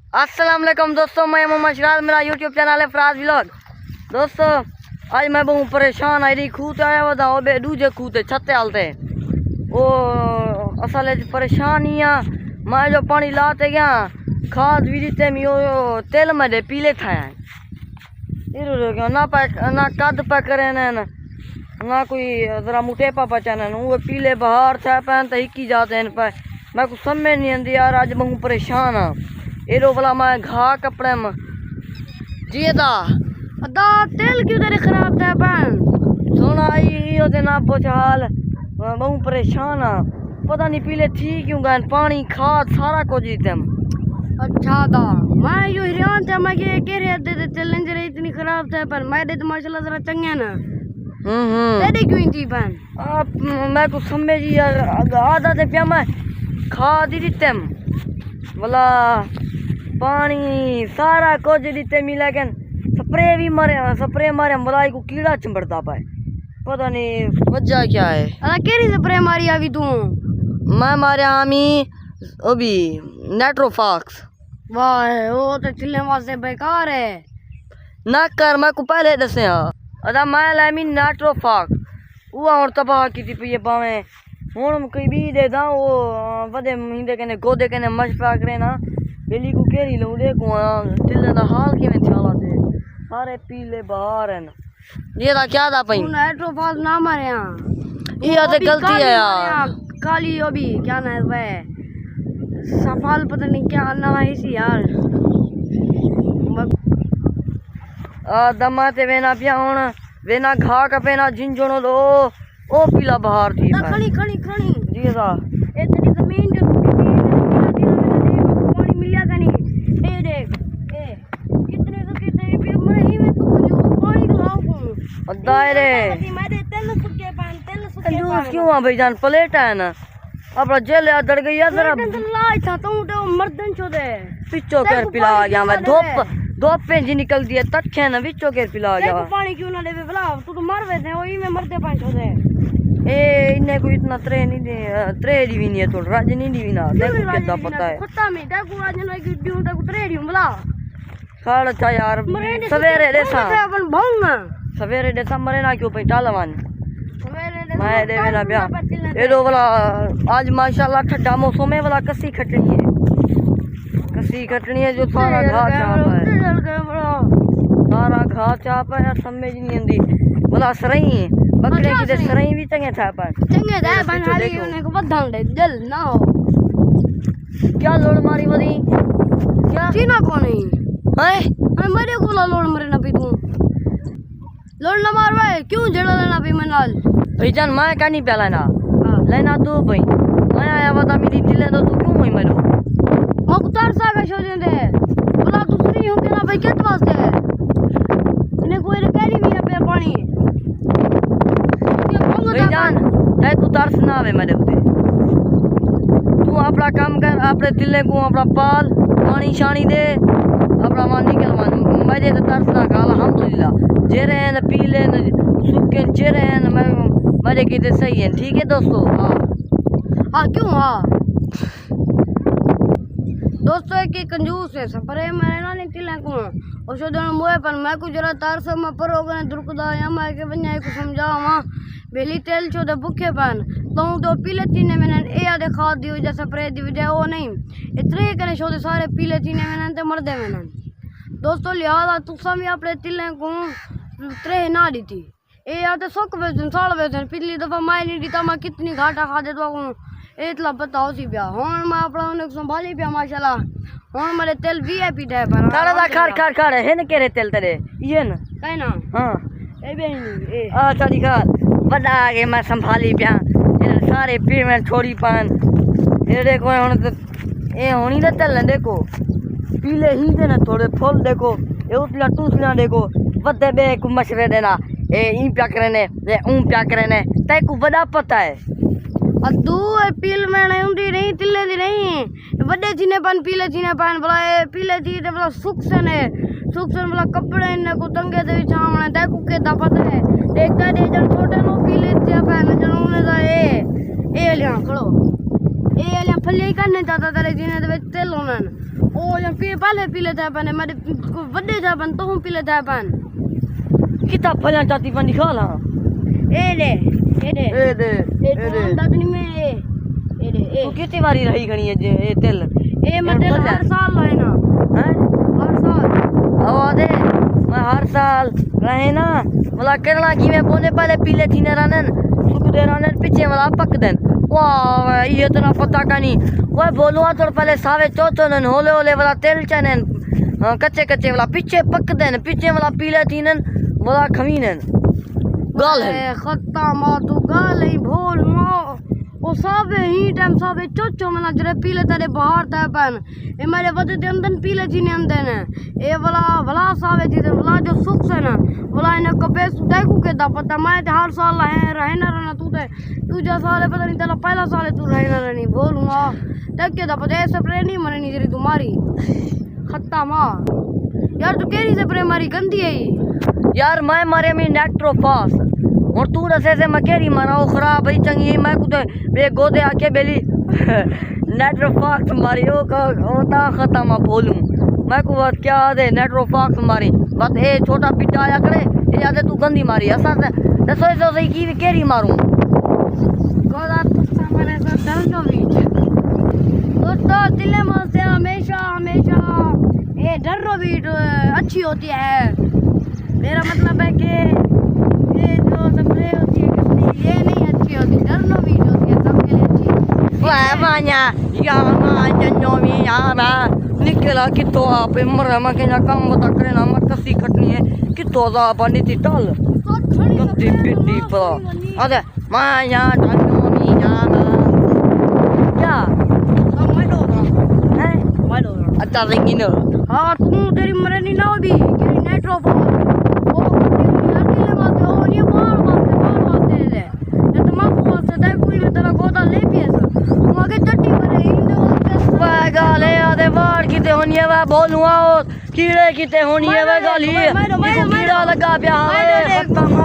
अस्सलाम वालेकुम दोस्तों, मैं मोहम्मद शराज, मेरा यूट्यूब चैनल है फराज व्लॉग। दोस्तों आज मैं बहुत परेशान आई रही खूह आया हुआ था, वो दूजे खूह ते छत्ते हालते वो असल परेशान ही आ। मैं जो पानी लाते गया खाद भी दीते मी तेल में दे पीले थाया ना कद पा करे ना कोई जरा मुटे पा पचाना वो पीले बाहर था पैन तो हिकी जाते हैं पे। मैं कुछ समझ नहीं आती यार, आज बहुत परेशान हाँ। एरो वाला मैं घा कपड़े में जिए था अदा तेल क्यों तेरे खराब था पैन सोना आई ओदे ना पूछ हाल। बहुत परेशान हाँ, पता नहीं पीले थी क्यों गए पानी खाद सारा कुछ जीते हम। अच्छा था मैं यू हिरियान था मैं ये कह रहे थे तेल जरा इतनी खराब था पर मैं तो माशाल्लाह जरा चंगे ना तेरे क्यों थी पैन आप मैं कुछ समझ यार आधा ते पिया मैं खाद ही दीते हम बोला पानी सारा कुछ दीते मी, लेकिन स्प्रे भी मारे स्प्रे मारे मलाई को कीड़ा चिंबड़ता पाए, पता नहीं वजह क्या है। अरे केरी स्प्रे मारी अभी तू? मैं मारे आमी अभी नेट्रोफॉक्स। वाह वो तो चिल्ले वास्ते बेकार है ना कर मैं को पहले दसे हाँ अदा मैं लामी नेट्रोफॉक्स वो और तबाह की थी पे पावे हूँ कोई भी दे दा वो वधे महीने कने गोदे कने मशफा करे ना बेली को केरी लो देखो दिल दा हाल किवें छाला थे सारे पीले बाहर हैं। ये दा क्या दा पई नाइट्रोफॉस ना मारे यहाँ ये तो गलती है यार। काली अभी क्या ना है सफाल पता नहीं क्या ना है इसी यार दमा ते वेना पिया हुन वेना घा का पेना झिंझोनो दो ओ पीला बाहर थी खणी खणी खणी जी दा ए तेरी जमीन जो पानी मिलिया का नहीं ए देख ए कितने तो कितने भी मरे ही में तू पानी लाओ को दायरे मैं दे तेल सुके कंजूस क्यों आ भाईजान प्लेट है ना अपना जेल दड़ गई है जरा लाई था तू तो मर्दन छोदे पिचो कर पिला गया मैं धूप पे जी निकल दिए तखे ना विचो के पिला गया पानी क्यों ना लेवे भला तू तो मर वे थे वही में मरते पांच छोदे ए इन्हें कोई इतना त्रे नहीं दे त्रे दी भी नहीं है तो राज नहीं दी ना देखो कितना पता है खत्ता में देखो राज ना की ड्यू तक त्रे दी भला खाड़ चा यार सवेरे देसा अपन भाऊंगा सवेरे देसा मरे ना क्यों पे टालवान मैं देवे ना ब्याह ये दो वाला आज माशाल्लाह ठंडा मौसम है वाला कसी खटनी है जो सारा घा चाप है सारा घा चाप है यार समझ नहीं आती वाला सरई बकरे की सरई भी चंगे चाप है चंगे दे बनाली उन्हें को बदल दे जल ना हो क्या लोड़ मारी बदी क्या चीना कौन है हैं मेरे को लोड़ मरे ना भी तू लोड़ ना मार भाई क्यों जड़ा लेना भी मनाल भाईजान मैं क्या नहीं प्याला ना लेना तू भाई मैं आया बता मेरी दिल तो तू क्यों हुई मरो मुख्तार सा का शो दे बोला दूसरी हो के ना भाई कित वास्ते है इन्हें कोई कैरी भी है पे पानी भाईजान तै को तरस ना आवे मेरे ऊते तू अपना काम कर अपने दिले को अपना पाल पानी शानी दे अपना मान निकल मान मजे तो तरस ना का अल्हम्दुलिल्लाह जेरे हैं पीले न सुके जेरे हैं मजे की तो सही है। ठीक है दोस्तों हाँ क्यों हाँ दोस्तों एक कंजूस है सफरे मैंने ना निकले को और जो दोनों मोए पर मैं कुछ जरा तार से मैं पर हो गए दुर्गदा या मैं के बन्या को समझावा बेली तेल चो दे भूखे पान तो पीले चीने मैंने ए आदे खाद दियो जैसे स्प्रे दी दे वो नहीं इतने करे शो दे सारे पीले चीने मैंने ते मर दे मैंने दोस्तों लिहाजा तुसा भी अपने तिले को त्रे ना दी थी ए आते सोक बेचन साल बेचन पिछली दफा मैं नहीं दीता मैं कितनी घाटा खा दे तो इतना पता हो सी पिया हुन मैं अपना उन्हें संभाली पिया माशाल्लाह हुन मेरे तेल वीआईपी दे पर तारा खाड़ है न केरे तेल तेरे ये न कहीं ना हां ए बे नहीं ए अच्छा दिखा बड़ा आगे मैं संभाली पिया ये सारे पी में छोड़ी पान ये देखो हुन तो ए होनी ना तेल देखो पीले ही दे ना थोड़े फूल देखो ये उतला टूसना देखो वदे बे को मशरे देना ए ई प्या करने ए ऊं प्या करने तै को बड़ा पता है अदू पील में नहीं उंडी नहीं तिल्ले दी नहीं बड़े चीने पान पीले चीने पान बोला ए पीले ची ते बोला सुक्सन बोला कपड़े ने को तंगे दे छामने ते को के दा पता है देखता दे जन छोटे नो पीले ची पान जन उन्हें दा ए लिया खड़ो ए लिया फल्ले करने जाता तेरे जीने दे तेल होना ओ या पहले पी लेता है पन मेरे को बड़े था पन तो हूं पी लेता है पन किता फल्या चाती पन निकाल हां ए दे दादनी में ए तू कितनी बारी रही गणी है जे ए तेल ए मतलब हर साल है ना हैं हर साल आवाज़ मैं हर साल रहे ना मला करना की मैं बोने पहले पीले थी ने रानन सुख दे रानन पीछे वाला पक देन वाह ये इतना पता का नहीं वो बोलवा तो पहले सावे चोचोनन होले होले वाला तेल चनन कच्चे कच्चे वाला पीछे पक देन पीछे वाला पीले थी नन वाला खमीनन गाल है खत्म तू गाल ही भोल मां ओ सावे ही टाइम सावे चोचो मना जरे पीले तेरे बाहर ता पन ए मेरे वद दे अंदर पीले जी ने अंदर ने ए वाला भला सावे जी दे वाला जो सुख से ना वाला इने कबे देखू के दा पता मैं ते हर साल रहे ना रहना तू जा साल पता नहीं तेरा पहला साल तू रहे ना रहनी बोलूंगा देख के दा पता स्प्रे नहीं मरनी जरी तुम्हारी खत्म यार तू केरी स्प्रे मारी गंदी है यार मैं मारे में नेट्रोपास और तू रसे से मैं केरी मारा वो खराब भाई चंगी मैं कुछ बे गोदे आके बेली नेट्रोपास मारी वो ता खत्म बोलूं मैं को बात क्या दे नेट्रोपास मारी बस ए छोटा पिटा आया करे ए आदे तू गंदी मारी असा से दसो सो सही की केरी मारूं गोदा तू सामने से डरनो बीच दोस्तों दिले में से हमेशा ये डर्रो बीट अच्छी होती है मेरा मतलब है कि ये जो स्प्रे होती है गंदी ये नहीं अच्छी होती डर्नो बीट होती है सबके लिए अच्छी है वाह मान्या या मान्या नोमी यारा निकला कि तो आप मर मैं के ना काम बता करे ना मैं कसी खटनी है कि तो जा पानी थी टल गंदी पिट्टी पर अरे मान्या नोमी यारा क्या अच्छा रिंगी न हाँ तू तेरी मरनी ना होगी तेरी नेट्रोफा वो अकेले वास्ते हो नहीं बाहर वास्ते दे ये तमाकू वास्ते दे कोई में तेरा गोदा ले पिए तू आगे चट्टी भरे इन वास्ते वह गाले आधे बाहर किते होनी है वह बोलूंगा और कीड़े किते होनी है वह गाली कीड़ा लगा प्या खत्म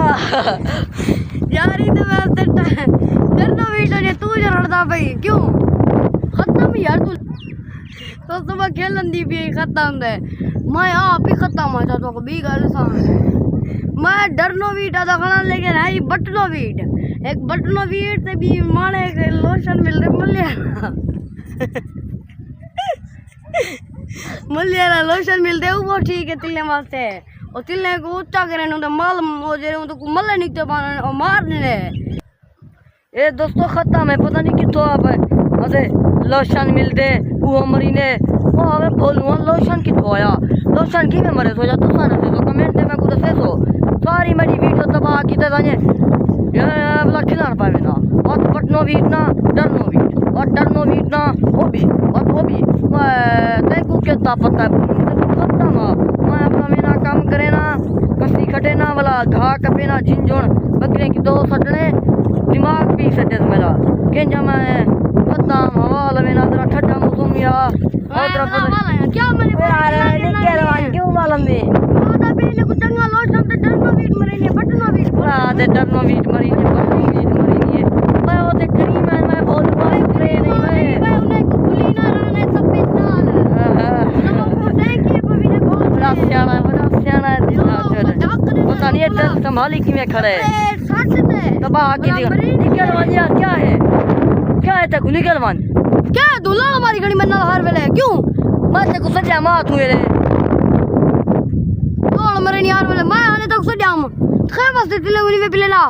यार इधर वास्ते डरना वीडियो ने तू जरड़दा भाई क्यों खत्म यार तू तो सुबह खेलन दी भी खत्म दे मैं आप ही खत्म हो जाता तो भी गल सा मैं डरनो वीट आधा खाना लेकिन है बटनो वीट एक बटनो वीट से भी माने के लोशन मिल रहे मलिया लोशन मिलते वो ठीक है तिल्ले वास्ते और तिल्ले को ऊंचा करे न माल हो जे तो मल्ले निकते पाने और मारने ए दोस्तों खत्म है पता नहीं कितो आप अरे लोशन मिलते वो मरीने वो हमें बोलूँ लोशन कितो आया लोशन की में मरे सो जा तू साना से तो कमेंट में कुछ से सो सारी मेरी वीडियो तबाह की ते जाने ये वाला खिलाना पावे ना और पटनो वीट ना डरनो वीट और डरनो वीट ना वो भी देखो क्या पता खत्म मैं अपना मेरा काम करे ना कसी खटे ना वाला घा कपे ना झिंझुण बकरे की दो सटने दिमाग भी सटे मेरा केंजा मैं खत्म हवा लवे ना जरा ठंडा मौसम या और तरफ क्या मैंने यार निकल क्यों मालूम में आधा पहले को चंगा लोशन ते डरनो वीट मरीने बटनो वीट पूरा दे डरनो वीट मरीने पटनो वीट मरीने मैं वो ते करीम है मैं बोल पाए प्रे नहीं मैं उन्हें को भूली ना रहने सब पिछनाल वो देखिए पवी ने बहुत बड़ा सियाना है पता नहीं है संभाली कि मैं खड़े सच से तबाह की निकल वानिया क्या है तक निकल वन क्या दूल्हा हमारी घड़ी में ना हर वेले क्यों मैं ते को सजा मात हुए रे कौन मरे नहीं हर वेले मैं आने तक सजा हम खै बस दिले उनी में पिलेला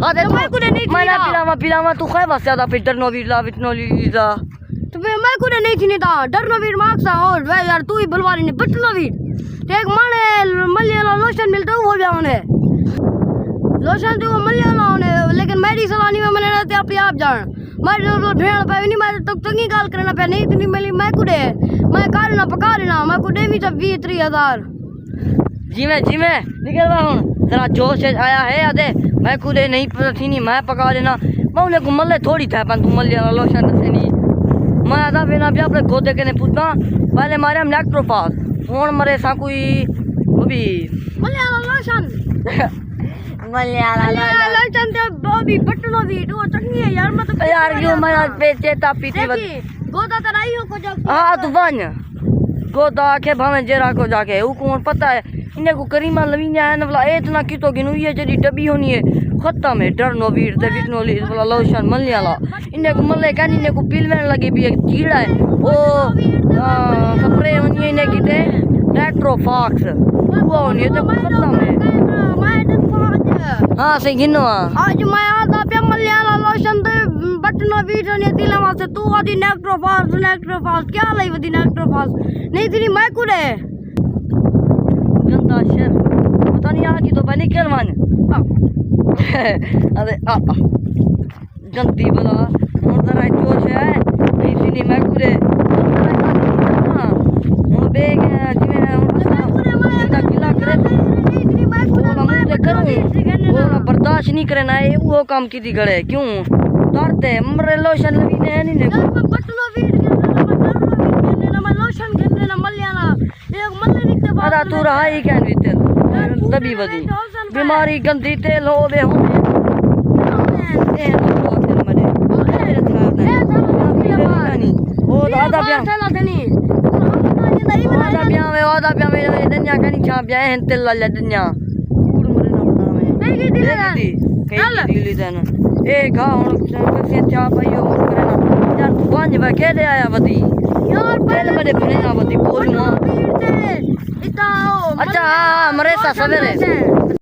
अरे मैं कुछ नहीं मैं ना पिलावा तू खै बस ज्यादा फिर डरनो वीट ला विटनो लीजा तो मैं कुछ नहीं थी था डरनो वीट मार्क्सा और वे यार तू ही बलवारी ने बटनो वीट एक माने मलियाला लोशन मिलता हो गया उन्हें लोशन तो मलियाला उन्हें लेकिन मेरी सलानी में मैंने रहते आप जान मैं जो भेड़ पे नहीं मैं तो चंगी गाल करना पे नहीं इतनी मिली मैं कुडे मैं कारना पका लेना मैं कुडे भी तब 20-30,000 जी मैं निकल रहा हूँ जरा जोश आया है आधे मैं कुडे नहीं थी नहीं मैं पका लेना मैं उन्हें मल्ले थोड़ी था पन तू मल्ले लोशन से नहीं मैं आधा बिना भी अपने गोदे के ने पूछना पहले मारे हम नेक्ट्रोपास फोन मरे सा कोई वो भी मलियाला लोशन मलियाला लोशन ते बॉबी बटनो वीट वो चंगी है यार मैं तो यार क्यों मेरा पेट चेता पीती गोदा तराई हो को जब हाँ तू बन गोदा के भावे जेरा को जाके वो कौन पता है इन्हें को करीमा लवीना है ना ए इतना की तो गिनू ये जड़ी डब्बी होनी है खत्म है डरनो वीर दे विटनोली वाला लोशन मल्ले वाला इन्हें को मल्ले का इन्हें को पिलवेन लगी भी एक कीड़ा है वो स्प्रे होनी है इन्हें की ते टेट्रोफॉक्स वो होनी है तो खत्म है हाँ सही गिनो आज मैं आता पे मल्ले वाला लोशन दे बटनो वीडियो ने दिला वासे तू आदि नेक्ट्रोफास क्या लाई वदी नेक्ट्रोफास नहीं तेरी मैं कुड़े गंदा शर पता नहीं आज तो बनी कर मान अरे गंदी बला और जरा जोश है इसी नहीं मैं कुड़े हूं बेग जिवें गंदा किला करे वो मुझे करूं वो बर्दाश्त नहीं करे ना ये वो काम की दी गड़े क्यों डरते मरे लोशन लगी ने नहीं ने बटनो वीडियो ना मैं लोशन करने ना मल्लियाला एक मल्ले निकते अदा तू रहा ही कैन भी तेल दबी बदी बीमारी गंदी तेल हो बे हो ए तो तेल मरे ओ दादा ब्याह आधा ब्याह में दन्या कनी छाप जाए तेल ला दन्या कूड़ मरे ना बतावे कई दिली देना ए गा हुन कसे छाप आयो करे ना यार तू पांच बा के दे आया बदी यार तेल मरे बने ना बदी बोलूं अच्छा मरे सा सवेरे